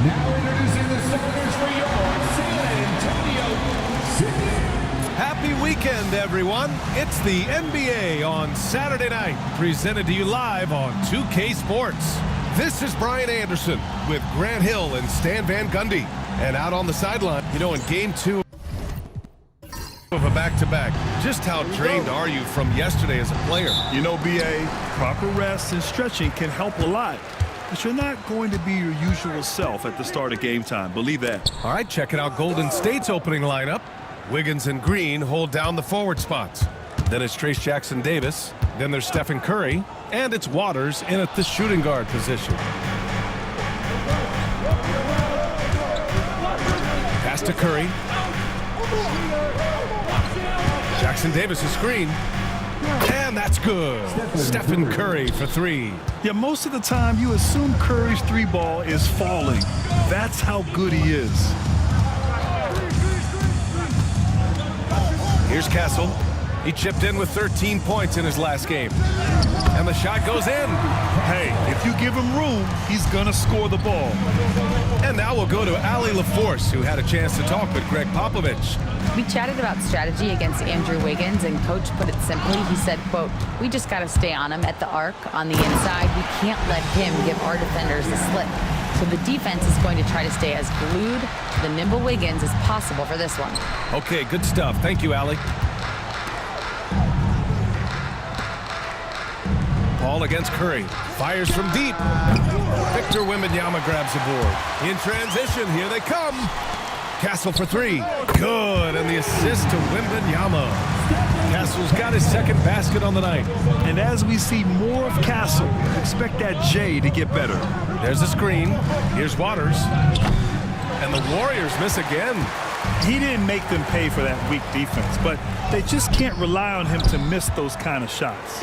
Now introducing the starters for your San Antonio Spurs. Happy weekend, everyone. It's the NBA on Saturday night, presented to you live on 2K Sports. This is Brian Anderson with Grant Hill and Stan Van Gundy. And out on the sideline, in game 2 of a back-to-back, just how drained are you from yesterday as a player? BA, proper rest and stretching can help a lot. But you're not going to be your usual self at the start of game time. Believe that. All right, checking out Golden State's opening lineup. Wiggins and Green hold down the forward spots. Then it's Trace Jackson-Davis. Then there's Stephen Curry. And it's Waters in at the shooting guard position. Pass to Curry. Jackson-Davis' screen. And that's good. Stephen Curry for 3. Yeah, most of the time you assume Curry's 3-ball is falling. That's how good he is. Here's Castle. He chipped in with 13 points in his last game. And the shot goes in. Hey, if you give him room, he's going to score the ball. And now we'll go to Allie LaForce, who had a chance to talk with Greg Popovich. We chatted about strategy against Andrew Wiggins, and Coach put it simply. He said, quote, "We just got to stay on him at the arc on the inside. We can't let him give our defenders the slip." So the defense is going to try to stay as glued to the nimble Wiggins as possible for this one. Okay, good stuff. Thank you, Allie. Paul against Curry. Fires from deep. Victor Wembanyama grabs the board. In transition, here they come. Castle for 3. Good, and the assist to Wembanyama. Castle's got his second basket on the night. And as we see more of Castle, expect that J to get better. There's a screen. Here's Waters. And the Warriors miss again. He didn't make them pay for that weak defense, but they just can't rely on him to miss those kind of shots.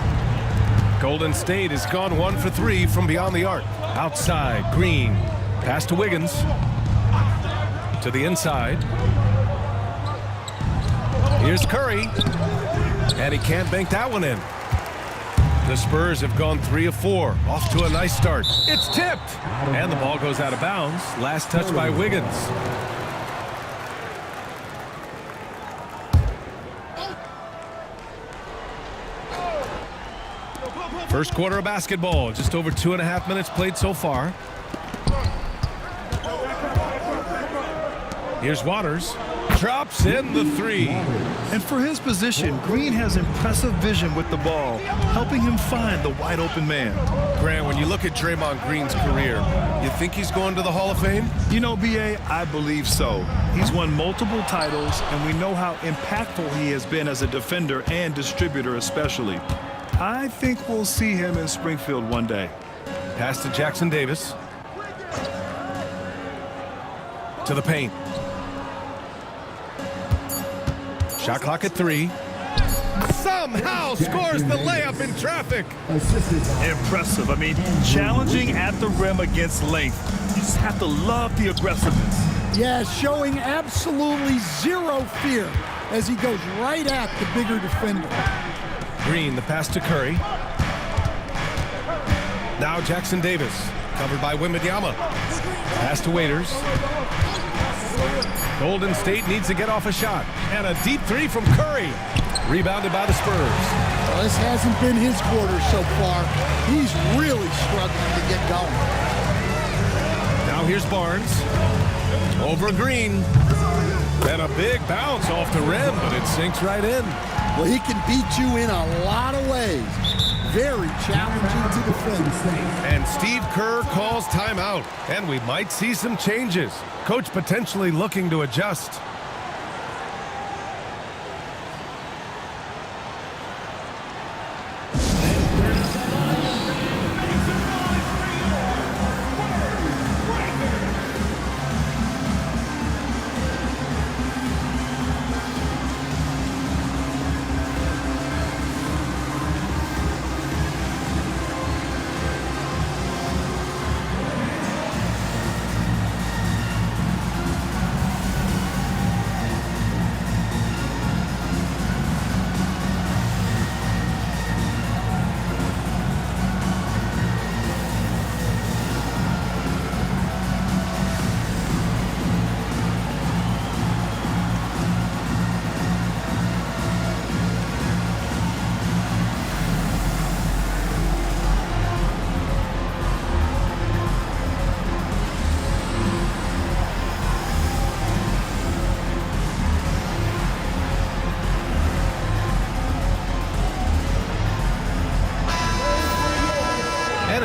Golden State has gone 1 for 3 from beyond the arc. Outside, Green. Pass to Wiggins. To the inside. Here's Curry. And he can't bank that one in. The Spurs have gone 3 of 4. Off to a nice start. It's tipped. And the ball goes out of bounds. Last touch by Wiggins. First quarter of basketball. Just over 2.5 minutes played so far. Here's Waters. Drops in the 3. And for his position, Green has impressive vision with the ball, helping him find the wide open man. Grant, when you look at Draymond Green's career, you think he's going to the Hall of Fame? BA, I believe so. He's won multiple titles, and we know how impactful he has been as a defender and distributor especially. I think we'll see him in Springfield one day. Pass to Jackson-Davis. To the paint. Shot clock at 3. Somehow scores the layup in traffic. Impressive. Challenging at the rim against length. You just have to love the aggressiveness. Yeah, showing absolutely zero fear as he goes right at the bigger defender. Green, the pass to Curry. Now Jackson-Davis, covered by Wembanyama. Pass to Waiters. Golden State needs to get off a shot. And a deep 3 from Curry. Rebounded by the Spurs. Well, this hasn't been his quarter so far. He's really struggling to get going. Now here's Barnes. Over Green. And a big bounce off the rim, but it sinks right in. Well, he can beat you in a lot of ways. Very challenging to defend. And Steve Kerr calls timeout. And we might see some changes. Coach potentially looking to adjust.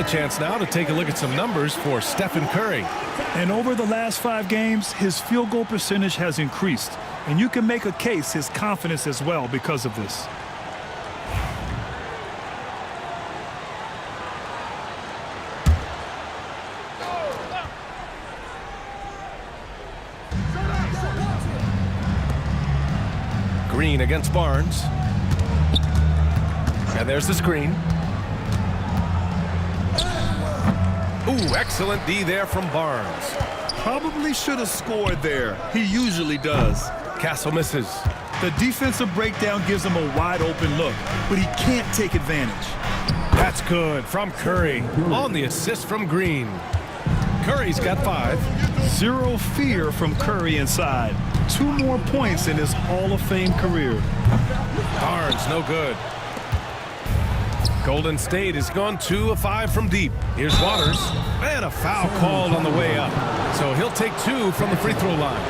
chance now to take a look at some numbers for Stephen Curry. And over the last 5 games, his field goal percentage has increased. And you can make a case his confidence as well because of this. Green against Barnes. And there's the screen. Ooh, excellent D there from Barnes. Probably should have scored there. He usually does. Castle misses. The defensive breakdown gives him a wide open look, but he can't take advantage. That's good from Curry on the assist from Green. Curry's got 5. Zero fear from Curry inside. 2 more points in his Hall of Fame career. Barnes, no good. Golden State has gone 2 of 5 from deep. Here's Waters, and a foul called on the way up. So he'll take 2 from the free throw line.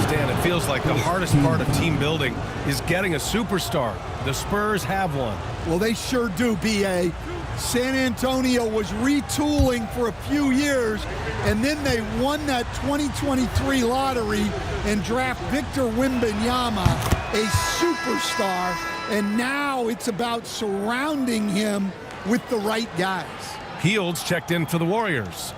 Stan, it feels like the hardest part of team building is getting a superstar. The Spurs have one. Well, they sure do, B.A. San Antonio was retooling for a few years, and then they won that 2023 lottery and draft Victor Wembanyama, a superstar, and now it's about surrounding him with the right guys. Fields checked in for the Warriors.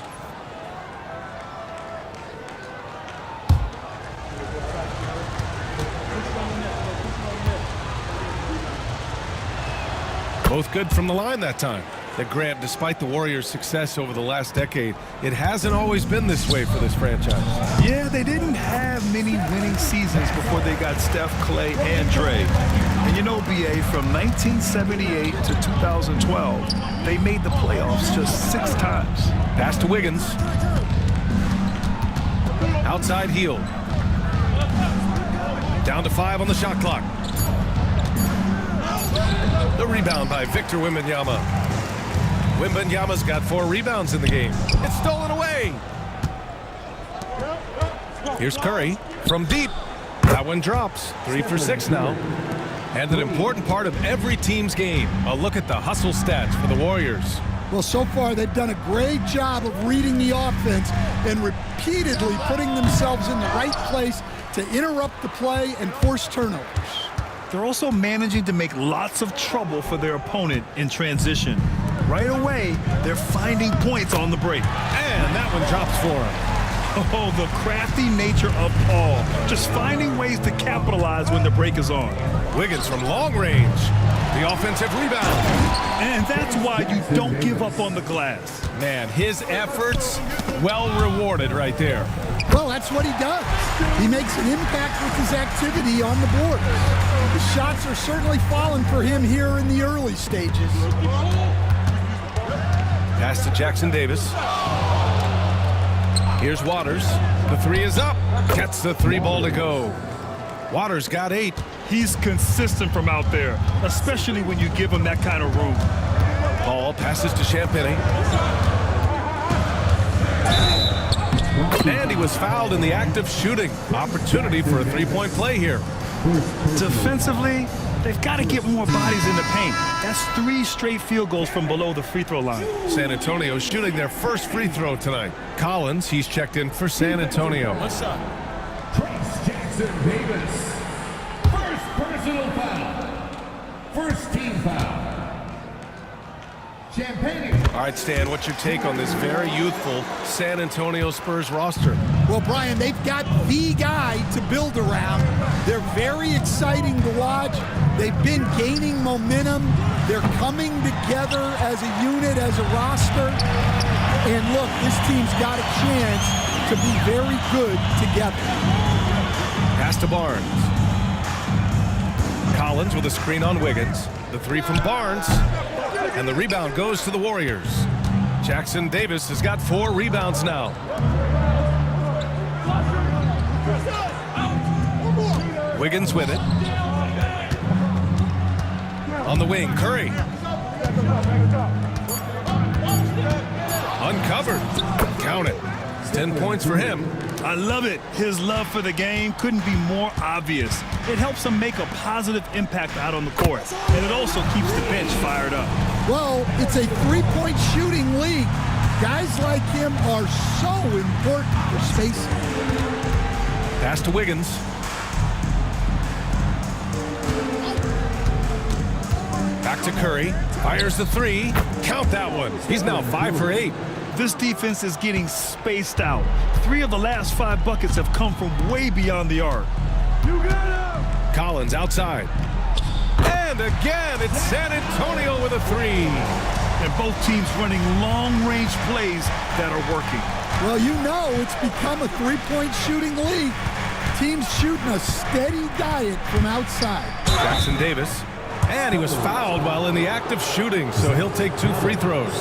Both good from the line that time. That Grant, despite the Warriors' success over the last decade, it hasn't always been this way for this franchise. Yeah, they didn't have many winning seasons before they got Steph, Clay, and Dre. And you know, B.A., from 1978 to 2012, they made the playoffs just 6 times. Pass to Wiggins. Outside Hield. Down to 5 on the shot clock. The rebound by Victor Wembanyama. Wembanyama's got 4 rebounds in the game. It's stolen away. Here's Curry from deep. That one drops. 3 for 6 now. And an important part of every team's game. A look at the hustle stats for the Warriors. Well, so far they've done a great job of reading the offense and repeatedly putting themselves in the right place to interrupt the play and force turnovers. They're also managing to make lots of trouble for their opponent in transition. Right away, they're finding points on the break. And that one drops for him. Oh, the crafty nature of Paul. Just finding ways to capitalize when the break is on. Wiggins from long range. The offensive rebound. And that's why you don't give up on the glass. Man, his efforts well rewarded right there. Well, that's what he does. He makes an impact with his activity on the board. The shots are certainly falling for him here in the early stages. Pass to Jackson Davis. Here's Waters. The 3 is up. Gets the 3 ball to go. Waters got 8. He's consistent from out there, especially when you give him that kind of room. Ball passes to Champagnie. And he was fouled in the act of shooting. Opportunity for a 3-point play here. Defensively, they've got to get more bodies in the paint. That's 3 straight field goals from below the free throw line. San Antonio shooting their first free throw tonight. Collins, he's checked in for San Antonio. What's up? Trace Jackson Davis. First personal foul. First team foul. Champagne. All right, Stan, what's your take on this very youthful San Antonio Spurs roster? Well, Brian, they've got the guy to build around. They're very exciting to watch. They've been gaining momentum. They're coming together as a unit, as a roster. And look, this team's got a chance to be very good together. Pass to Barnes. Collins with a screen on Wiggins. The 3 from Barnes. And the rebound goes to the Warriors. Jackson Davis has got 4 rebounds now. Wiggins with it. On the wing, Curry. Uncovered. Count it. 10 points for him. I love it. His love for the game couldn't be more obvious. It helps him make a positive impact out on the court, and it also keeps the bench fired up. Well, it's a three-point shooting league. Guys like him are so important for spacing. Pass to Wiggins. Back to Curry. Fires the three. Count that one. He's now 5 for 8. This defense is getting spaced out. 3 of the last 5 buckets have come from way beyond the arc. You got him! Collins outside. And again, it's San Antonio with a 3. And both teams running long-range plays that are working. Well, you know it's become a three-point shooting league. Teams shooting a steady diet from outside. Jackson Davis. And he was fouled while in the act of shooting, so he'll take 2 free throws.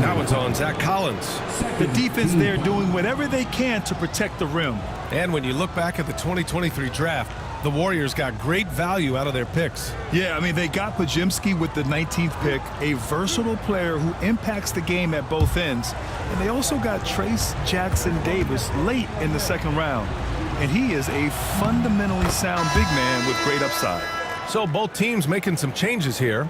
Now it's on Zach Collins. The defense there doing whatever they can to protect the rim. And when you look back at the 2023 draft, the Warriors got great value out of their picks. Yeah, I mean, they got Pajimski with the 19th pick, a versatile player who impacts the game at both ends. And they also got Trace Jackson Davis late in the second round. And he is a fundamentally sound big man with great upside. So both teams making some changes here.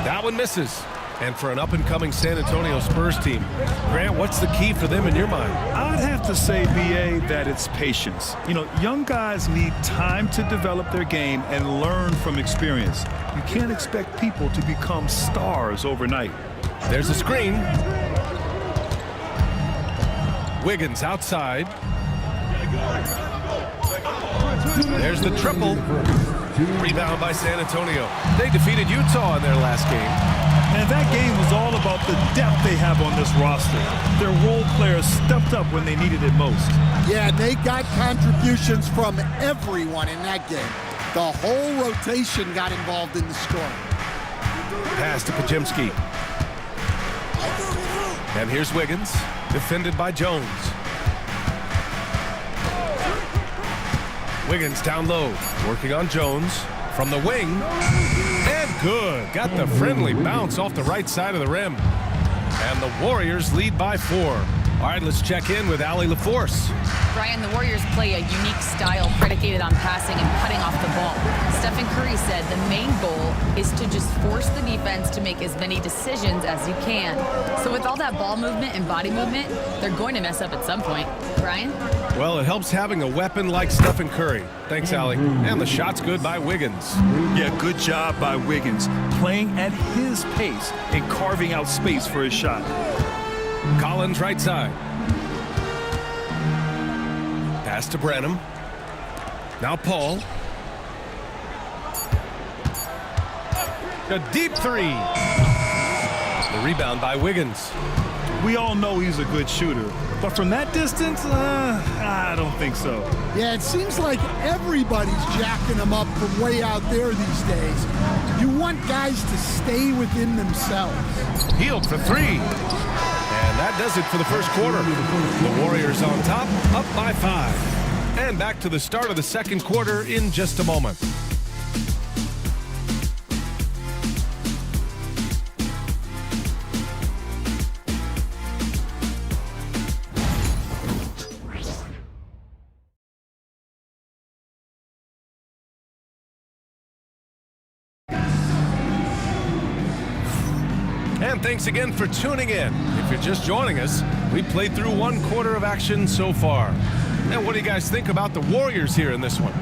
That one misses. And for an up-and-coming San Antonio Spurs team, Grant, what's the key for them in your mind? I'd have to say, BA, that it's patience. You know, young guys need time to develop their game and learn from experience. You can't expect people to become stars overnight. There's a screen. Wiggins outside. There's the triple. Rebound by San Antonio. They defeated Utah in their last game. And that game was all about the depth they have on this roster. Their role players stepped up when they needed it most. Yeah, they got contributions from everyone in that game. The whole rotation got involved in the scoring. Pass to Pajimski. And here's Wiggins, defended by Jones. Wiggins down low, working on Jones from the wing. And good. Got the friendly bounce off the right side of the rim. And the Warriors lead by 4. All right, let's check in with Allie LaForce. Brian, the Warriors play a unique style predicated on passing and cutting off the ball. Stephen Curry said the main goal is to just force the defense to make as many decisions as you can. So with all that ball movement and body movement, they're going to mess up at some point. Brian? Well, it helps having a weapon like Stephen Curry. Thanks, Allie. And the shot's good by Wiggins. Yeah, good job by Wiggins, playing at his pace and carving out space for his shot. Collins right side. Pass to Branham. Now Paul. A deep 3. The rebound by Wiggins. We all know he's a good shooter, but from that distance, I don't think so. Yeah, it seems like everybody's jacking them up from way out there these days. You want guys to stay within themselves. Healed for 3. And that does it for the first quarter. The Warriors on top, up by 5. And back to the start of the second quarter in just a moment. And thanks again for tuning in. If you're just joining us, we played through 1 quarter of action so far. And what do you guys think about the Warriors here in this one?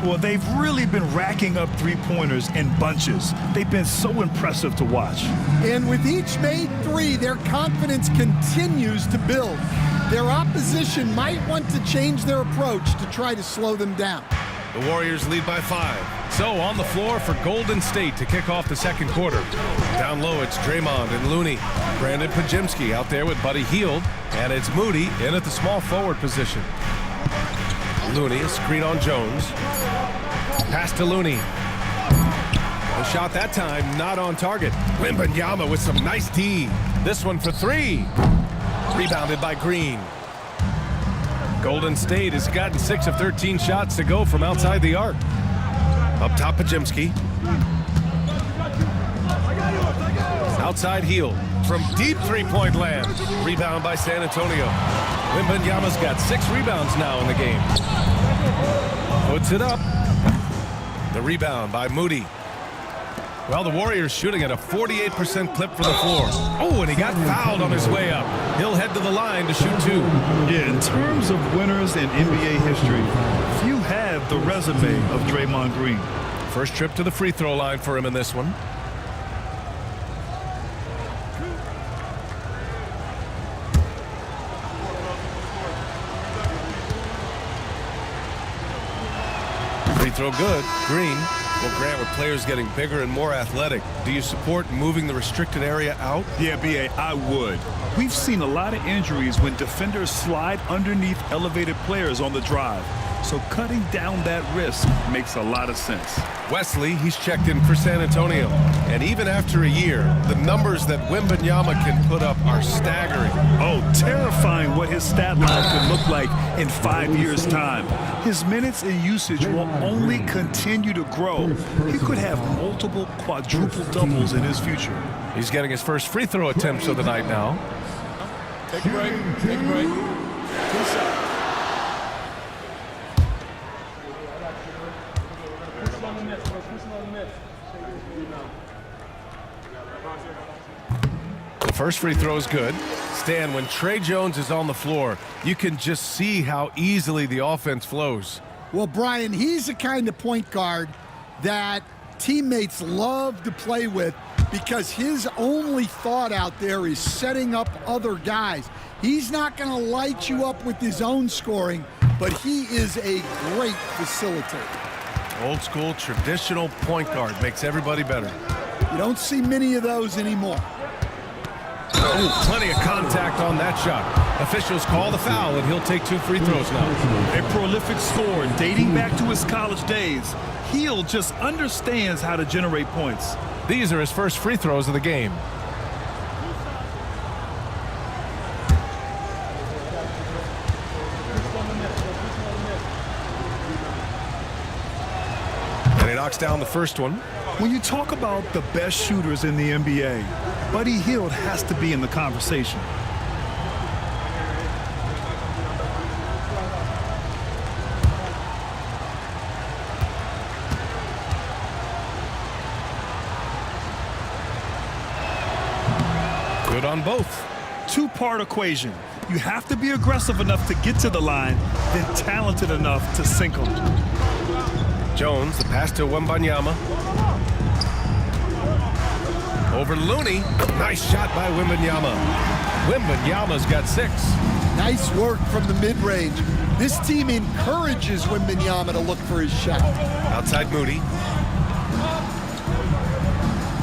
Well, they've really been racking up three-pointers in bunches. They've been so impressive to watch. And with each made 3, their confidence continues to build. Their opposition might want to change their approach to try to slow them down. The Warriors lead by 5. So on the floor for Golden State to kick off the second quarter. Down low, it's Draymond and Looney. Brandon Pajimski out there with Buddy Hield. And it's Moody in at the small forward position. Looney, a screen on Jones. Pass to Looney. The shot that time not on target. Wembanyama with some nice D. This one for 3. Rebounded by Green. Golden State has gotten 6 of 13 shots to go from outside the arc. Up top, Pajimski. Now Outside heel from deep three-point land. Rebound by San Antonio. Wembanyama's got 6 rebounds now in the game. Puts it up. The rebound by Moody. Well, the Warriors shooting at a 48% clip from the floor. Oh, and he got fouled on his way up. He'll head to the line to shoot 2. Yeah, in terms of winners in NBA history, few have the resume of Draymond Green. First trip to the free throw line for him in this one. Free throw good. Green. Well, Grant, with players getting bigger and more athletic, do you support moving the restricted area out? Yeah, B.A., I would. We've seen a lot of injuries when defenders slide underneath elevated players on the drive. So cutting down that risk makes a lot of sense. Wesley, he's checked in for San Antonio. And even after a year, the numbers that Wembanyama can put up are staggering. Oh, terrifying what his stat line could look like in 5 years' time. His minutes and usage will only continue to grow. He could have multiple quadruple doubles in his future. He's getting his first free throw attempts of the night now. Take a break. Take a break. 2 seconds. The first free throw is good. Stan, when Trey Jones is on the floor, you can just see how easily the offense flows. Well, Brian, he's the kind of point guard that teammates love to play with because his only thought out there is setting up other guys. He's not going to light you up with his own scoring, but he is a great facilitator. Old school, traditional point guard makes everybody better. You don't see many of those anymore. Oh, plenty of contact on that shot. Officials call the foul, and he'll take 2 free throws now. A prolific scorer dating back to his college days. Hill just understands how to generate points. These are his first free throws of the game. And he knocks down the first one. When you talk about the best shooters in the NBA, Buddy Hield has to be in the conversation. Good on both. 2-part equation. You have to be aggressive enough to get to the line, then talented enough to sink them. Jones, the pass to Wembanyama. Over Looney. Nice shot by Wembanyama. Wembanyama's got 6. Nice work from the mid-range. This team encourages Wembanyama to look for his shot. Outside Moody.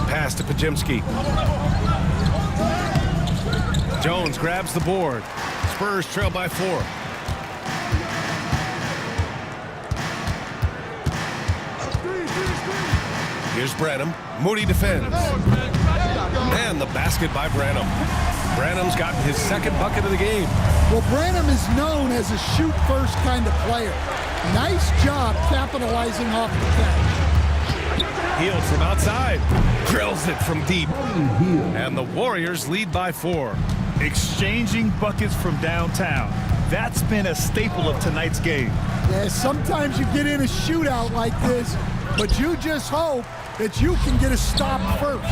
Pass to Pajemski. Jones grabs the board. Spurs trail by 4. Here's Branham. Moody defends. And the basket by Branham. Branham's gotten his 2nd bucket of the game. Well, Branham is known as a shoot-first kind of player. Nice job capitalizing off the catch. Hield from outside. Drills it from deep. And the Warriors lead by 4. Exchanging buckets from downtown. That's been a staple of tonight's game. Yeah, sometimes you get in a shootout like this, but you just hope that you can get a stop first.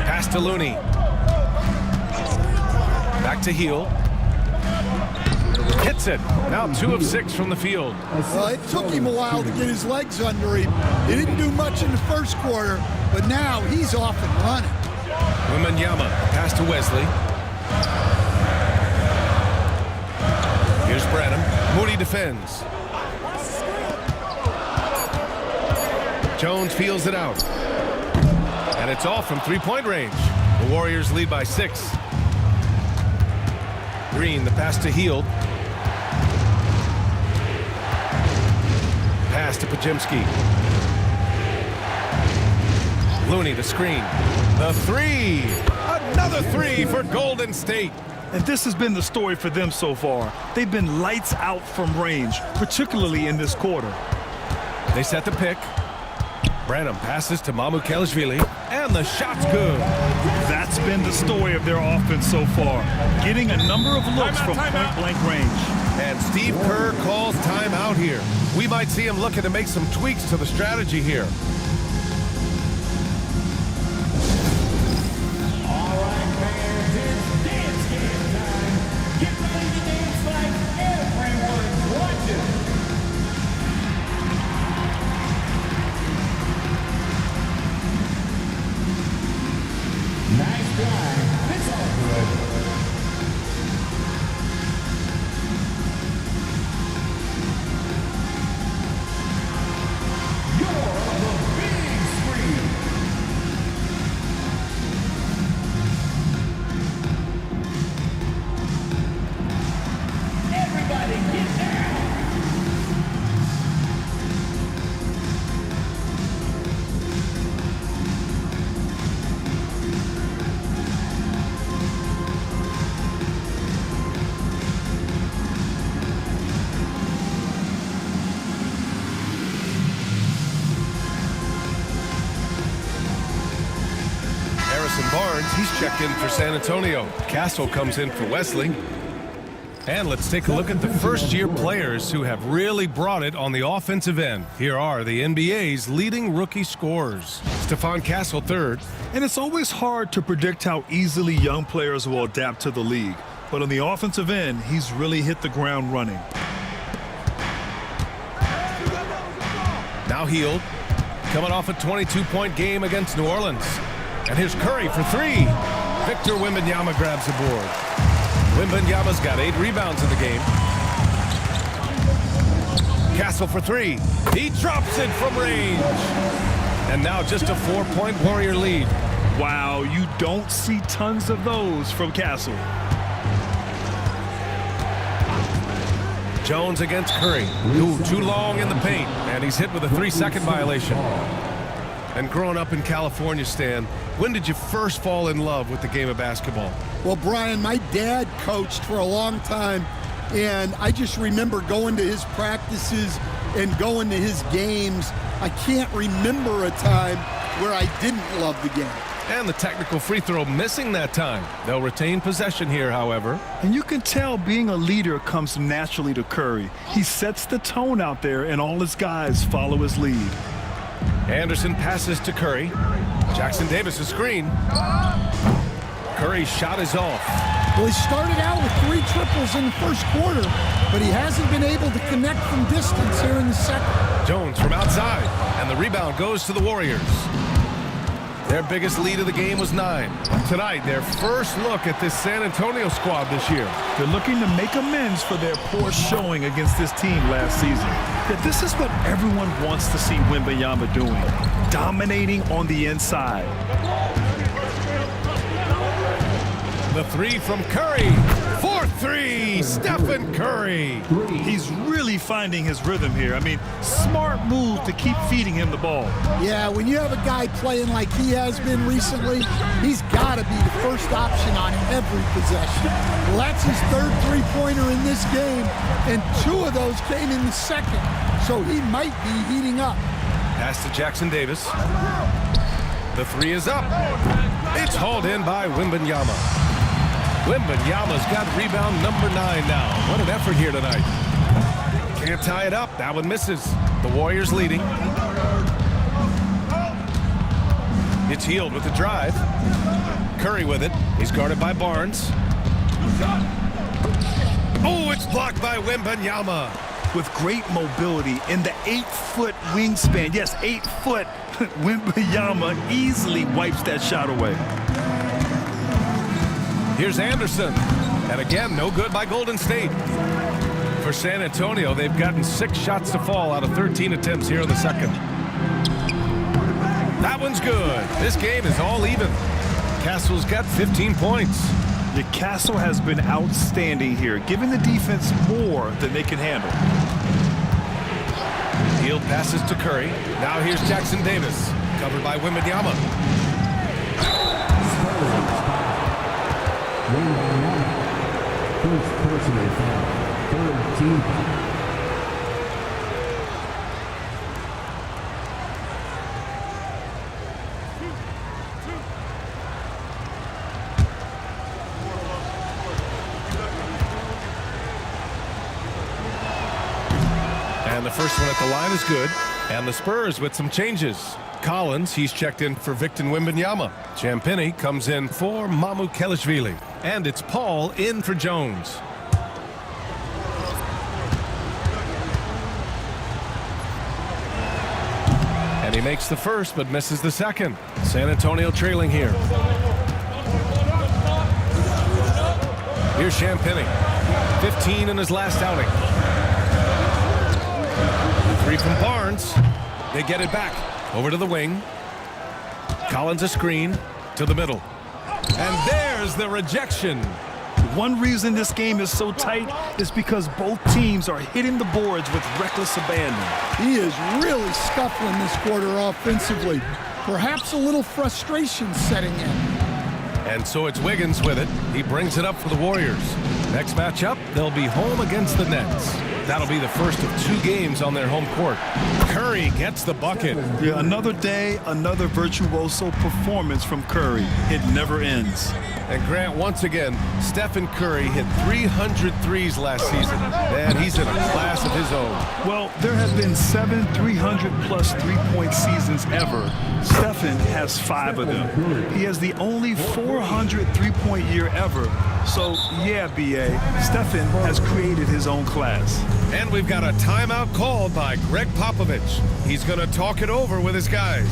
Pass to Looney. Back to Hill. Hits it. Now 2 of 6 from the field. Well, it took him a while to get his legs under him. He didn't do much in the first quarter, but now he's off and running. Wembanyama, pass to Wesley. Here's Branham. Moody defends. Jones peels it out. And it's off from 3-point range. The Warriors lead by 6. Green, the pass to Hield. Pass to Pajemski. Looney, the screen. The 3. Another 3 for Golden State. And this has been the story for them so far. They've been lights out from range, particularly in this quarter. They set the pick. Branham passes to Mamukelashvili. And the shot's good. That's been the story of their offense so far, getting a number of looks from point-blank range. And Steve Kerr calls timeout here. We might see him looking to make some tweaks to the strategy here. All right, fans, it's dance game time. Get ready to dance like everyone's watching. Nice drive. It's all good. You're on the big screen. Everybody get down. Harrison Barnes, he's checked in for San Antonio. Castle comes in for Wesley. And let's take a look at the first-year players who have really brought it on the offensive end. Here are the NBA's leading rookie scorers. Stephon Castle, third. And it's always hard to predict how easily young players will adapt to the league. But on the offensive end, he's really hit the ground running. Now Hield, coming off a 22-point game against New Orleans. And here's Curry for three. Victor Wembanyama grabs the board. Wembanyama's got 8 rebounds in the game. Castle for three. He drops it from range. And now just a 4-point Warrior lead. Wow, you don't see tons of those from Castle. Jones against Curry. Ooh, too long in the paint. And he's hit with a 3-second violation. And growing up in California, Stan, when did you first fall in love with the game of basketball? Well, Brian, my dad coached for a long time, and I just remember going to his practices and going to his games. I can't remember a time where I didn't love the game. And the technical free throw missing that time. They'll retain possession here, however. And you can tell being a leader comes naturally to Curry. He sets the tone out there, and all his guys follow his lead. Anderson passes to Curry. Jackson Davis a screen. Curry's shot is off. Well, he started out with 3 triples in the first quarter, but he hasn't been able to connect from distance here in the second. Jones from outside, and the rebound goes to the Warriors. Their biggest lead of the game was 9. Tonight, their first look at this San Antonio squad this year. They're looking to make amends for their poor showing against this team last season. Yet this is what everyone wants to see Wembanyama doing, dominating on the inside. The three from Curry. 4-3, Stephen Curry. He's really finding his rhythm here. I mean, smart move to keep feeding him the ball. Yeah, when you have a guy playing like he has been recently, he's got to be the first option on every possession. Well, that's his 3rd three-pointer in this game, and 2 of those came in the second, so he might be heating up. Pass to Jackson Davis. The 3 is up. It's hauled in by Wembanyama. Wembanyama's got rebound number 9 now. What an effort here tonight. Can't tie it up. That one misses. The Warriors leading. It's Hield with the drive. Curry with it. He's guarded by Barnes. Oh, it's blocked by Wembanyama. With great mobility in the 8-foot wingspan. Yes, 8 foot. Wembanyama easily wipes that shot away. Here's Anderson. And again, no good by Golden State. For San Antonio, they've gotten 6 shots to fall out of 13 attempts here in the second. That one's good. This game is all even. Castle's got 15 points. The Castle has been outstanding here, giving the defense more than they can handle. Hield passes to Curry. Now here's Jackson Davis, covered by Wembanyama. First personal foul. 3rd team foul. And the first one at the line is good. And the Spurs with some changes. Collins, he's checked in for Victor Wembanyama. Champagny comes in for Mamu Kelishvili. And it's Paul in for Jones. And he makes the first but misses the second. San Antonio trailing here. Here's Champagny. 15 in his last outing. 3 from Barnes. They get it back. Over to the wing. Collins a screen to the middle. And there's the rejection. One reason this game is so tight is because both teams are hitting the boards with reckless abandon. He is really scuffling this quarter offensively. Perhaps a little frustration setting in. And so it's Wiggins with it. He brings it up for the Warriors. Next matchup, they'll be home against the Nets. That'll be the first of 2 games on their home court. Curry gets the bucket. Yeah, another day, another virtuoso performance from Curry. It never ends. And Grant, once again, Stephen Curry hit 300 threes last season. And he's in a class of his own. Well, there have been 7 300-plus three-point seasons ever. Stephen has 5 of them. He has the only 400 three-point year ever. So, yeah, B.A., Stephen has created his own class. And we've got a timeout called by Greg Popovich. He's going to talk it over with his guys.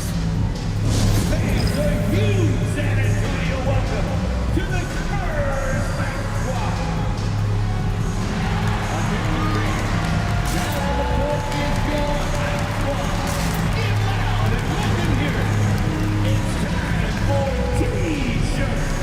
Fans of you, San Antonio, welcome to the Spurs Back Squad. Now the court is your Back Squad. Get loud and welcome here. It's time for T-shirts.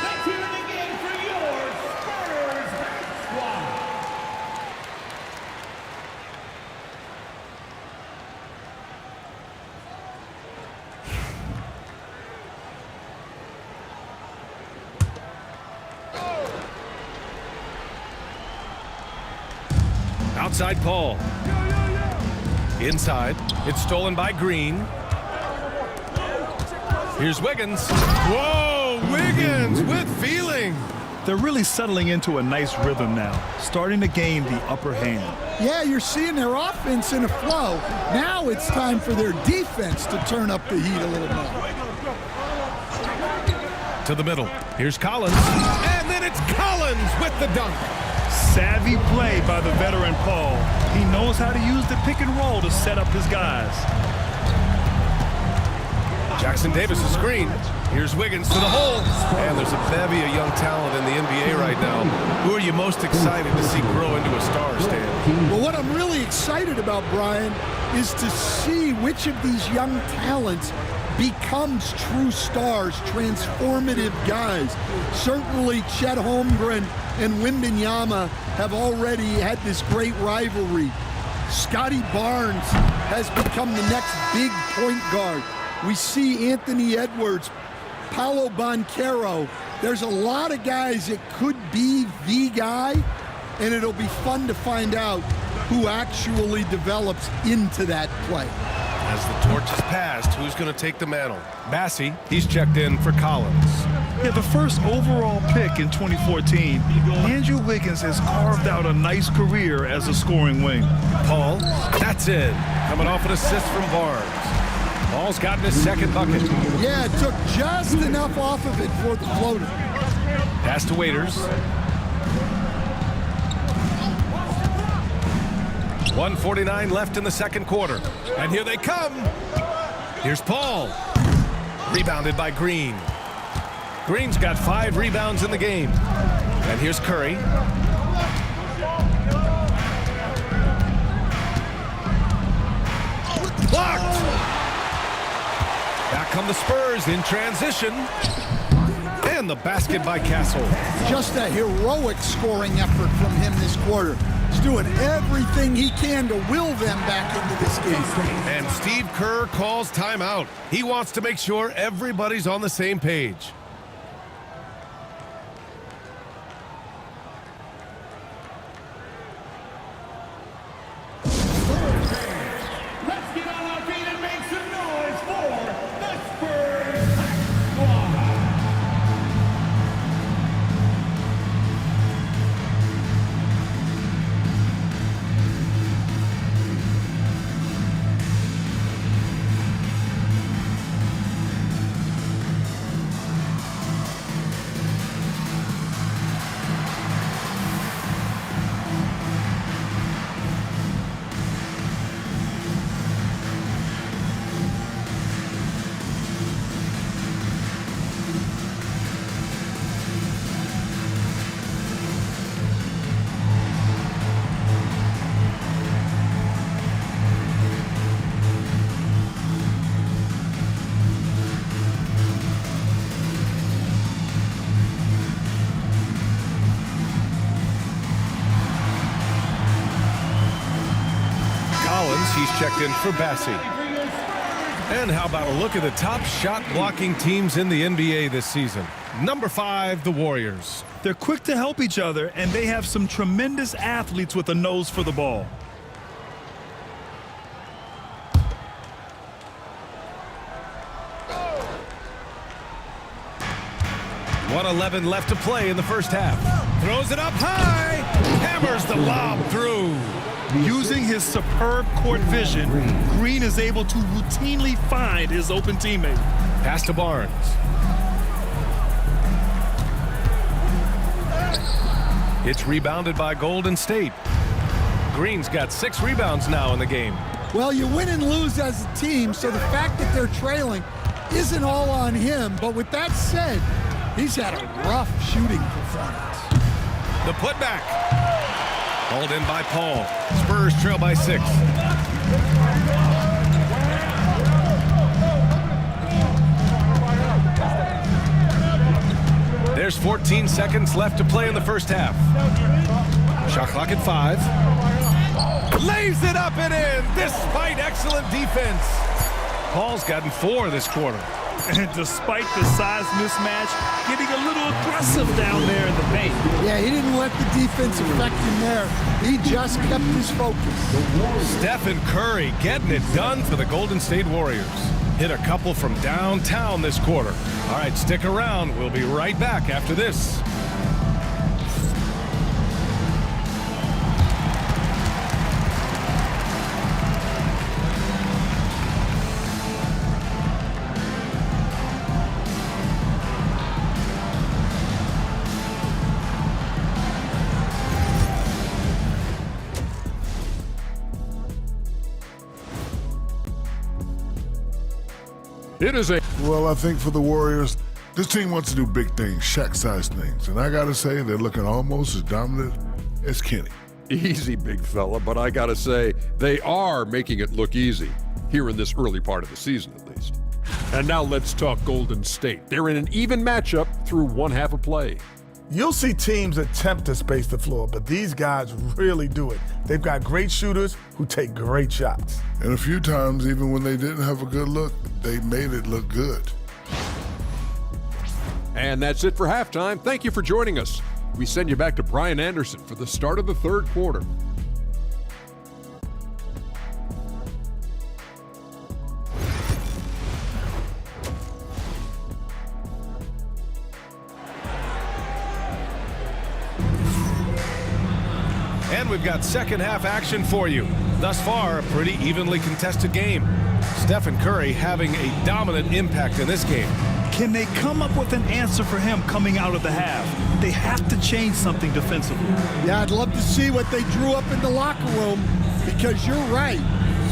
Let's hear it again for your Spurs Back Squad. Outside Paul. Inside. It's stolen by Green. Here's Wiggins. Whoa, Wiggins with feeling. They're really settling into a nice rhythm now, starting to gain the upper hand. Yeah, you're seeing their offense in a flow. Now it's time for their defense to turn up the heat a little more. To the middle. Here's Collins. And then it's Collins with the dunk. Savvy play by the veteran Paul. He knows how to use the pick and roll to set up his guys. Jackson Davis' screen. Here's Wiggins to the hole. And there's a bevy of young talent in the NBA right now. Who are you most excited to see grow into a star, Stan? Well, what I'm really excited about, Brian, is to see which of these young talents becomes true stars, transformative guys. Certainly Chet Holmgren and Wembanyama have already had this great rivalry. Scotty Barnes has become the next big point guard. We see Anthony Edwards, Paolo Banchero. There's a lot of guys that could be the guy, and it'll be fun to find out who actually develops into that play. As the torch is passed, who's going to take the mantle? Massey, he's checked in for Collins. Yeah, the first overall pick in 2014, Andrew Wiggins has carved out a nice career as a scoring wing. Paul, that's in. Coming off an assist from Barnes. Paul's gotten his second bucket. Yeah, it took just enough off of it for the floater. Pass to Waiters. 1:49 left in the second quarter. And here they come. Here's Paul. Rebounded by Green. Green's got 5 rebounds in the game. And here's Curry. come the Spurs in transition. And the basket by Castle. Just a heroic scoring effort from him this quarter. He's doing everything he can to will them back into this game. And Steve Kerr calls timeout. He wants to make sure everybody's on the same page. Let's get on our feet and make some noise for the Spurs Squad. He's checked in for Bassie. And how about a look at the top shot blocking teams in the NBA this season? Number 5, the Warriors. They're quick to help each other, and they have some tremendous athletes with a nose for the ball. .111 left to play in the first half. Throws it up high. Hammers the lob through. Using his superb court vision, Green is able to routinely find his open teammate. Pass to Barnes. It's rebounded by Golden State. Green's got 6 rebounds now in the game. Well, you win and lose as a team, so the fact that they're trailing isn't all on him. But with that said, he's had a rough shooting performance. The putback. Hauled in by Paul. Spurs trail by 6. There's 14 seconds left to play in the first half. Shot clock at 5. Lays it up and in, despite excellent defense. Paul's gotten 4 this quarter. And despite the size mismatch, getting a little aggressive down there in the paint. Yeah, he didn't let the defense affect him there. He just kept his focus. Stephen Curry getting it done for the Golden State Warriors. Hit a couple from downtown this quarter. All right, stick around. We'll be right back after this. It is a... Well, I think for the Warriors, this team wants to do big things, Shaq-sized things. And I got to say, they're looking almost as dominant as Kenny. Easy, big fella, but I got to say, they are making it look easy, here in this early part of the season at least. And now let's talk Golden State. They're in an even matchup through one half of play. You'll see teams attempt to space the floor, but these guys really do it. They've got great shooters who take great shots. And a few times, even when they didn't have a good look, they made it look good. And that's it for halftime. Thank you for joining us. We send you back to Brian Anderson for the start of the third quarter. And we've got second half action for you. Thus far, a pretty evenly contested game. Stephen Curry having a dominant impact in this game. Can they come up with an answer for him coming out of the half? They have to change something defensively. Yeah, I'd love to see what they drew up in the locker room, because you're right.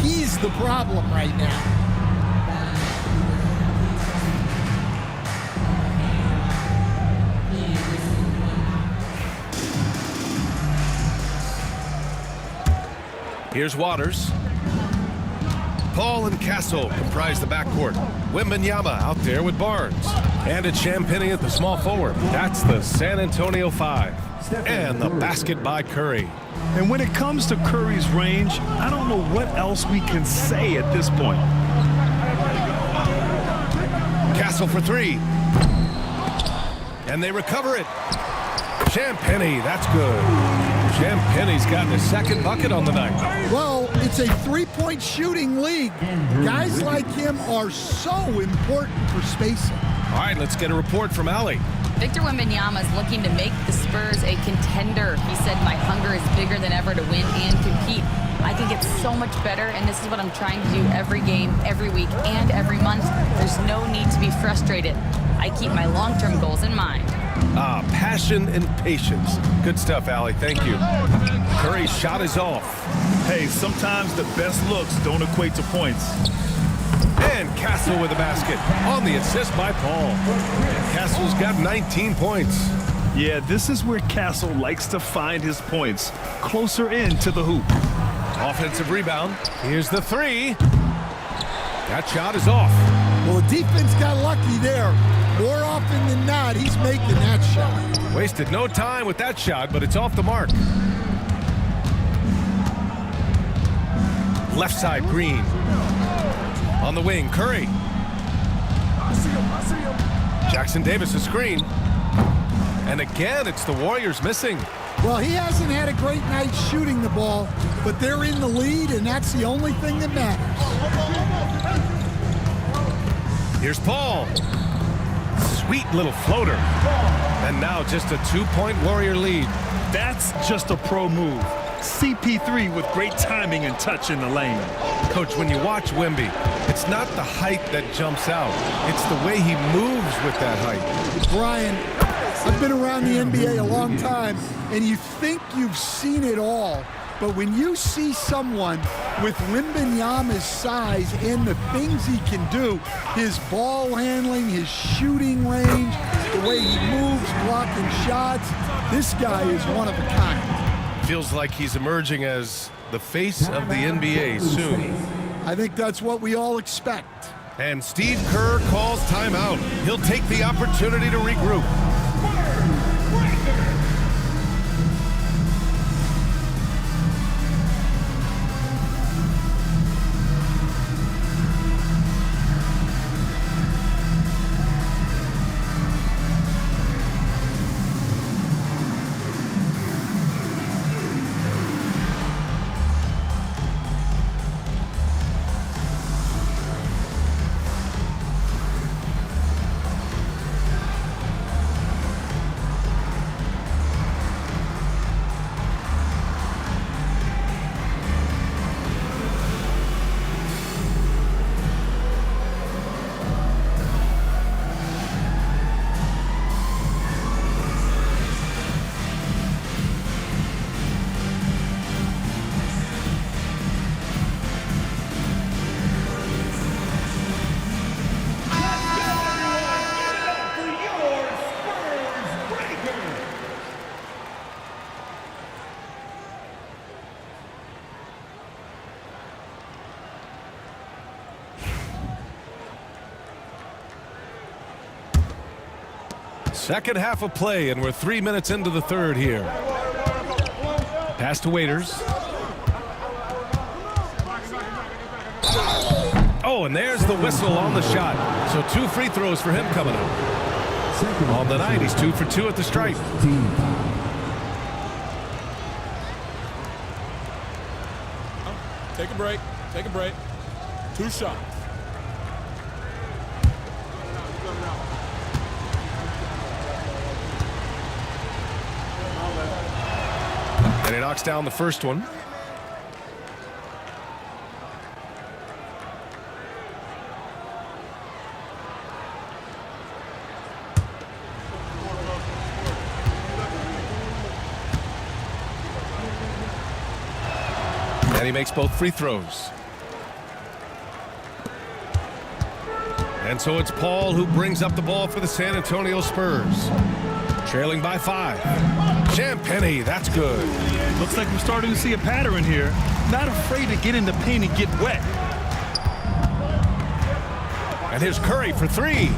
He's the problem right now. Here's Waters. Paul and Castle comprise the backcourt. Wembanyama out there with Barnes. And it's Champagny at the small forward. That's the San Antonio 5. And the basket by Curry. And when it comes to Curry's range, I don't know what else we can say at this point. Castle for three. And they recover it. Champagny, that's good. Champagny's gotten his second bucket on the night. Well, it's a three-point shooting league. Guys like him are so important for spacing. All right, let's get a report from Allie. Victor Wembanyama is looking to make the Spurs a contender. He said, my hunger is bigger than ever to win and compete. I think it's so much better, and this is what I'm trying to do every game, every week, and every month. There's no need to be frustrated. I keep my long-term goals in mind. Passion and patience. Good stuff, Allie. Thank you. Curry's shot is off. Hey, sometimes the best looks don't equate to points. And Castle with the basket on the assist by Paul. Castle's got 19 points. Yeah, this is where Castle likes to find his points, closer in to the hoop. Offensive rebound. Here's the three. That shot is off. Well, the defense got lucky there. More often than not, he's making that shot. Wasted no time with that shot, but it's off the mark. Left side, Green. On the wing, Curry. Jackson Davis a screen. And again, it's the Warriors missing. Well, he hasn't had a great night shooting the ball, but they're in the lead, and that's the only thing that matters. Here's Paul. Sweet little floater. And now just a 2-point Warrior lead. That's just a pro move. CP3 with great timing and touch in the lane. Coach, when you watch Wemby, it's not the height that jumps out. It's the way he moves with that height. Brian, I've been around the NBA a long time, and you think you've seen it all. But when you see someone with Wembanyama's size and the things he can do, his ball handling, his shooting range, the way he moves, blocking shots, this guy is one of a kind. Feels like he's emerging as the face of the NBA soon. I think that's what we all expect. And Steve Kerr calls timeout. He'll take the opportunity to regroup. Second half of play, and we're 3 minutes into the third here. Pass to Waiters. Oh, and there's the whistle on the shot. So 2 free throws for him coming up. On the night, he's 2 for 2 at the stripe. Take a break. Take a break. 2 shots. And he knocks down the first one. And he makes both free throws. And so it's Paul who brings up the ball for the San Antonio Spurs. Trailing by 5. Champagny, that's good. Looks like we're starting to see a pattern here. Not afraid to get in the paint and get wet. And here's Curry for three.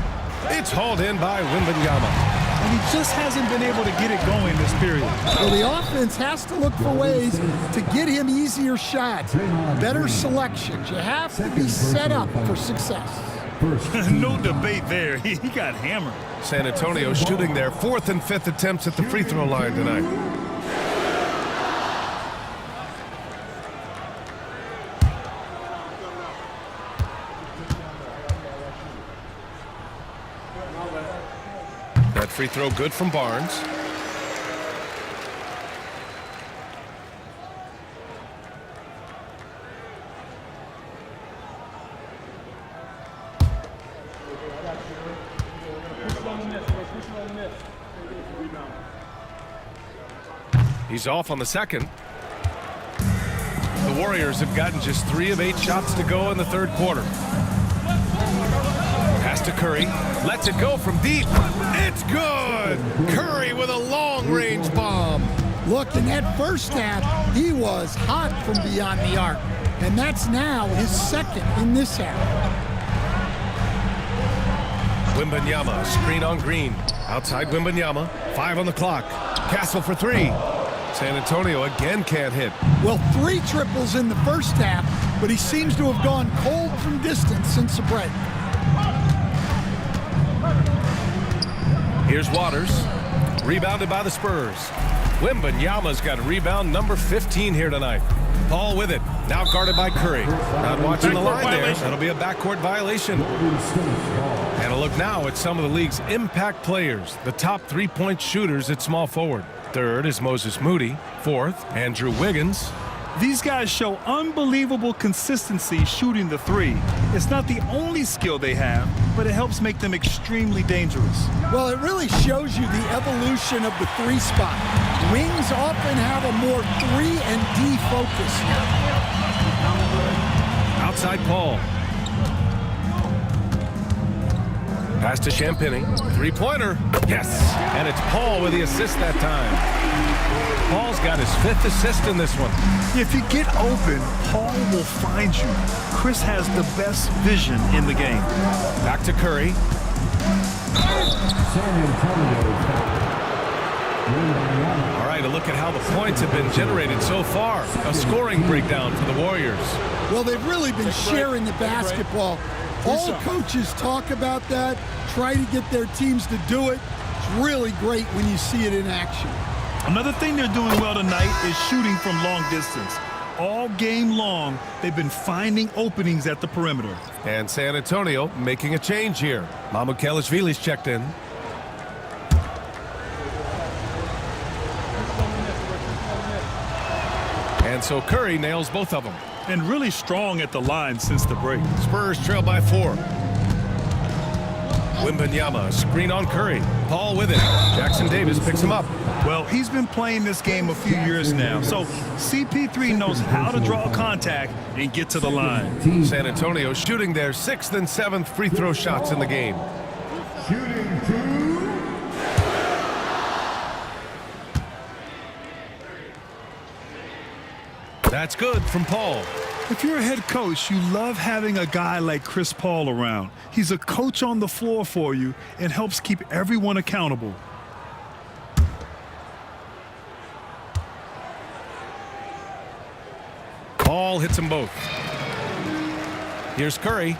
It's hauled in by Wembanyama. And he just hasn't been able to get it going this period. Well, the offense has to look for ways to get him easier shots, better selections. You have to be set up for success. No debate there. He got hammered. San Antonio shooting their fourth and fifth attempts at the free throw line tonight. That free throw good from Barnes. He's off on the second. The Warriors have gotten just 3 of 8 shots to go in the third quarter. Pass to Curry. Lets it go from deep. It's good! Curry with a long-range bomb. Look, in that first half, he was hot from beyond the arc. And that's now his second in this half. Wembanyama, screen on Green. Outside Wembanyama, 5 on the clock. Castle for 3. San Antonio again can't hit. Well, 3 triples in the first half, but he seems to have gone cold from distance since the break. Here's Waters, rebounded by the Spurs. Wembanyama's got rebound number 15 here tonight. Paul with it, now guarded by Curry. Not watching the line there. That'll be a backcourt violation. And a look now at some of the league's impact players, the top 3-point shooters at small forward. Third is Moses Moody. Fourth, Andrew Wiggins. These guys show unbelievable consistency shooting the three. It's not the only skill they have, but it helps make them extremely dangerous. Well, it really shows you the evolution of the 3 spot. Wings often have a more 3 and D focus here. Outside Paul. Pass to Champagny. 3-pointer. Yes! And it's Paul with the assist that time. Paul's got his 5th assist in this one. If you get open, Paul will find you. Chris has the best vision in the game. Back to Curry. All right, a look at how the points have been generated so far. A scoring breakdown for the Warriors. Well, they've really been sharing the basketball. All coaches talk about that, try to get their teams to do it. It's really great when you see it in action. Another thing they're doing well tonight is shooting from long distance. All game long, they've been finding openings at the perimeter. And San Antonio making a change here. Mamukelashvili's checked in. And so Curry nails both of them. And really strong at the line since the break. Spurs trail by 4. Wembanyama, screen on Curry. Paul with it. Jackson Davis picks him up. Well, he's been playing this game a few years now, so CP3 knows how to draw contact and get to the line. San Antonio shooting their 6th and 7th free throw shots in the game. Shooting 2. That's good from Paul. If you're a head coach, you love having a guy like Chris Paul around. He's a coach on the floor for you and helps keep everyone accountable. Paul hits them both. Here's Curry.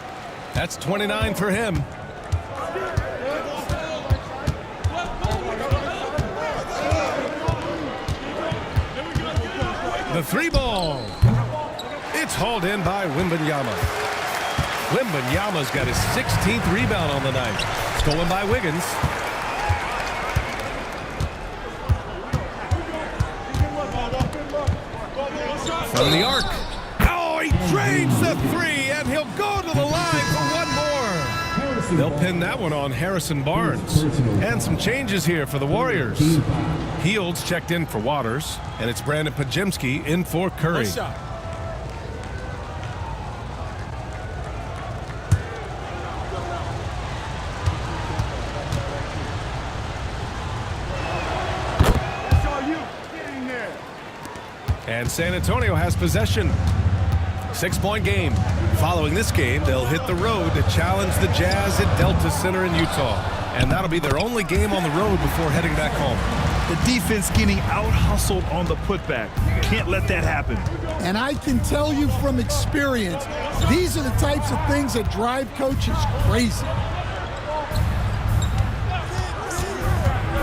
That's 29 for him. The 3-ball. It's hauled in by Wembanyama. Wembanyama's got his 16th rebound on the night. Stolen by Wiggins. From the arc. Oh, he drains the 3, and he'll go to the line for one more. They'll pin that one on Harrison Barnes. And some changes here for the Warriors. Heald's checked in for Waters, and it's Brandon Pajemski in for Curry. And San Antonio has possession. 6-point game. Following this game, they'll hit the road to challenge the Jazz at Delta Center in Utah. And that'll be their only game on the road before heading back home. The defense getting out-hustled on the putback. Can't let that happen. And I can tell you from experience, these are the types of things that drive coaches crazy.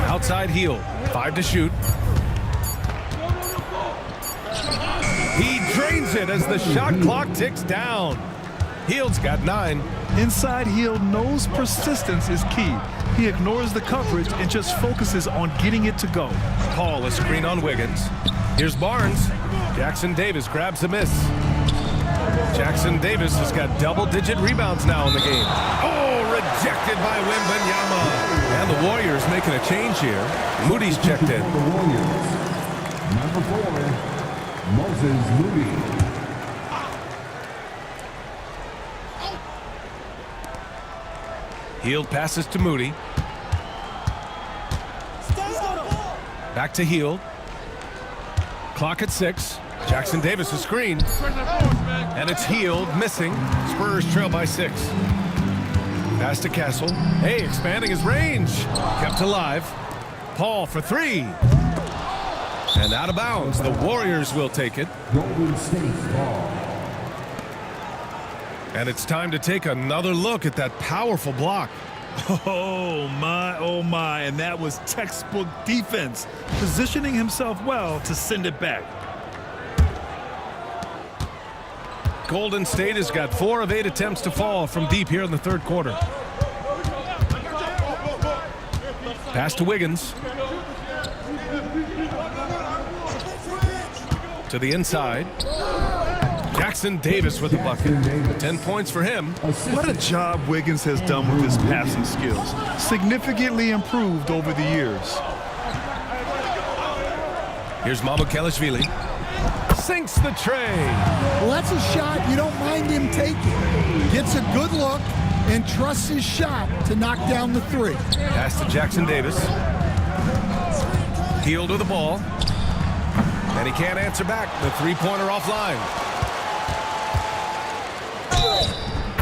Outside heel, 5 to shoot. He drains it as the shot clock ticks down. Hield's got 9. Inside heel knows persistence is key. He ignores the coverage and just focuses on getting it to go. Paul, a screen on Wiggins. Here's Barnes. Jackson Davis grabs a miss. Jackson Davis has got double-digit rebounds now in the game. Oh, rejected by Wembanyama. And the Warriors making a change here. Moody's checked in. The Warriors. Number 4, Moses Moody. Hield passes to Moody. Back to Hield. Clock at 6. Jackson Davis a screen. And it's Hield missing. Spurs trail by 6. Pass to Castle. Hey, expanding his range. Kept alive. Paul for 3. And out of bounds. The Warriors will take it. Golden State ball. And it's time to take another look at that powerful block. Oh my, and that was textbook defense, positioning himself well to send it back. Golden State has got 4 of 8 attempts to fall from deep here in the third quarter. Pass to Wiggins. To the inside. Jackson Davis with the bucket. 10 points for him. What a job Wiggins has done with his passing skills. Significantly improved over the years. Here's Mamukelashvili. Sinks the tray. Well, that's a shot you don't mind him taking. Gets a good look and trusts his shot to knock down the 3. Pass to Jackson Davis. Hield with the ball. And he can't answer back. The three-pointer offline.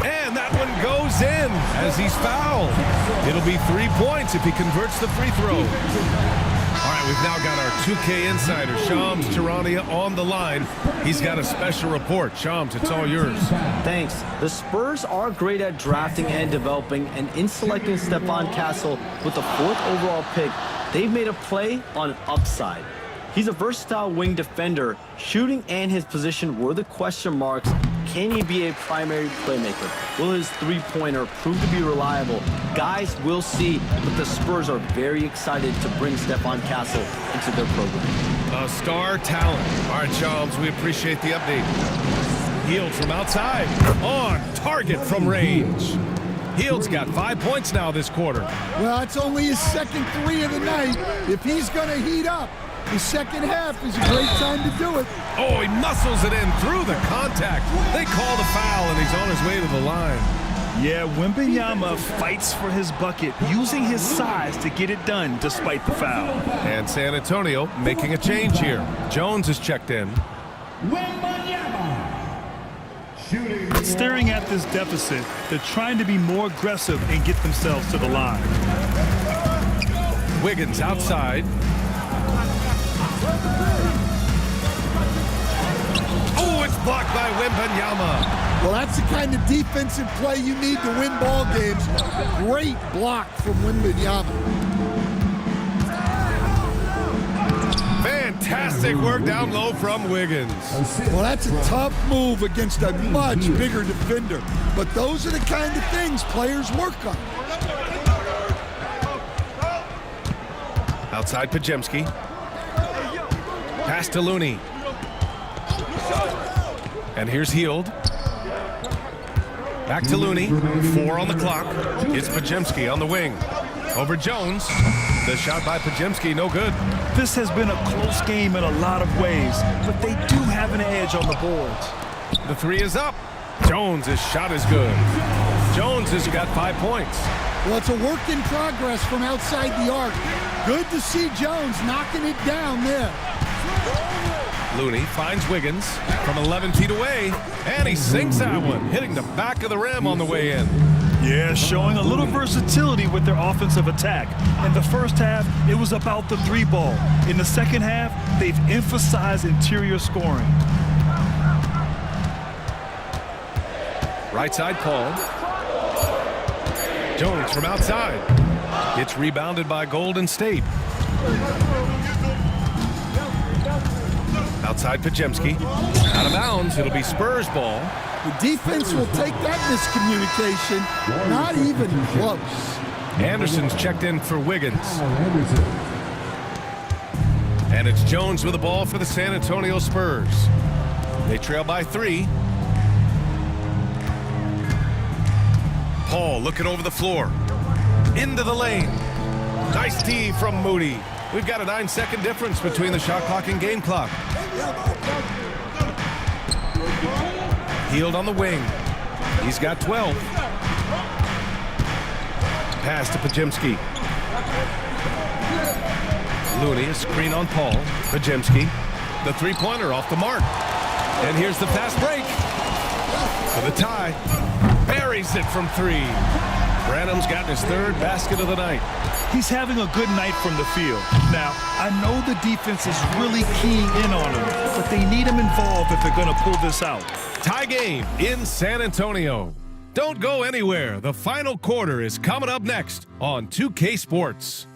And that one goes in as he's fouled. It'll be 3 points if he converts the free throw. All right, we've now got our 2K insider, Shams Charania, on the line. He's got a special report. Shams, it's all yours. Thanks. The Spurs are great at drafting and developing, and in selecting Stephon Castle with the 4th overall pick, they've made a play on an upside. He's a versatile wing defender. Shooting and his position were the question marks. Can he be a primary playmaker? Will his three-pointer prove to be reliable? Guys will see, but the Spurs are very excited to bring Stephon Castle into their program. A star talent. All right, Shams, we appreciate the update. Hield from outside. On target from range. Hield's got 5 points now this quarter. Well, it's only his second 3 of the night. If he's going to heat up, the second half is a great time to do it. Oh, he muscles it in through the contact. They call the foul, and he's on his way to the line. Yeah, Wembanyama fights for his bucket, using his size to get it done despite the foul. And San Antonio making a change here. Jones is checked in. Staring at this deficit, they're trying to be more aggressive and get themselves to the line. Wiggins outside. Oh, it's blocked by Wembanyama. Well, that's the kind of defensive play you need to win ball games. Great block from Wembanyama. Fantastic work down low from Wiggins. Well, that's a tough move against a much bigger defender. But those are the kind of things players work on. Outside Podziemski. Pass to Looney. And here's Hield. Back to Looney. 4 on the clock. It's Podziemski on the wing. Over Jones. The shot by Podziemski, no good. This has been a close game in a lot of ways, but they do have an edge on the boards. The 3 is up. Jones' shot is good. Jones has got 5 points. Well, it's a work in progress from outside the arc. Good to see Jones knocking it down there. Looney finds Wiggins from 11 feet away, and he sinks that one, hitting the back of the rim on the way in. Yeah, showing a little versatility with their offensive attack. In the first half, it was about the three ball. In the second half, they've emphasized interior scoring. Right side Paul. Jones from outside. It's rebounded by Golden State. Outside Pajemski. Out of bounds. It'll be Spurs ball. The defense will take that miscommunication. Not even close. Anderson's checked in for Wiggins. And it's Jones with the ball for the San Antonio Spurs. They trail by 3. Paul looking over the floor. Into the lane. Nice D from Moody. We've got a 9-second difference between the shot clock and game clock. Healed on the wing. He's got 12. Pass to Pajemski. Looney, a screen on Paul. Pajemski. The three-pointer off the mark. And here's the fast break. For the tie. Buries it from 3. Branham's gotten his 3rd basket of the night. He's having a good night from the field. Now, I know the defense is really keying in on him, but they need him involved if they're going to pull this out. Tie game in San Antonio. Don't go anywhere. The final quarter is coming up next on 2K Sports.